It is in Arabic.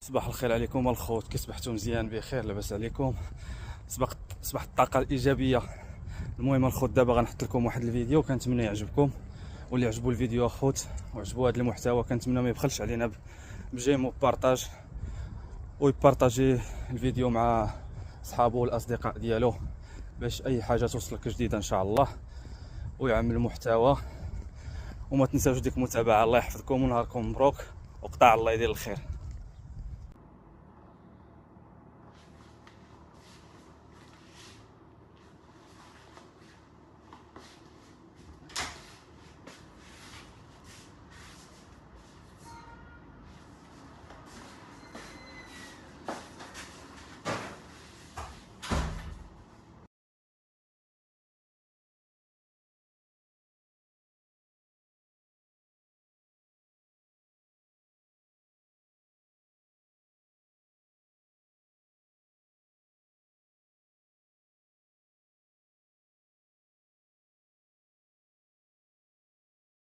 صباح الخير عليكم الخوت، كي صبحتوا مزيان بخير لاباس عليكم. صباح الطاقه الايجابيه. المهم الخوت دابا غنحط لكم واحد الفيديو كنتمنى يعجبكم، واللي عجبو الفيديو اخوت وعجبو هذا المحتوى كنتمنى ما يبخلش علينا بجيم وبارطاج، ويبارطاجي الفيديو مع صحابو والاصدقاء ديالو باش اي حاجه توصلك جديده ان شاء الله، ويعمل المحتوى. وما تنساوش ديك المتابعه. الله يحفظكم ونهاركم مبروك، وقطاع الله يدير الخير.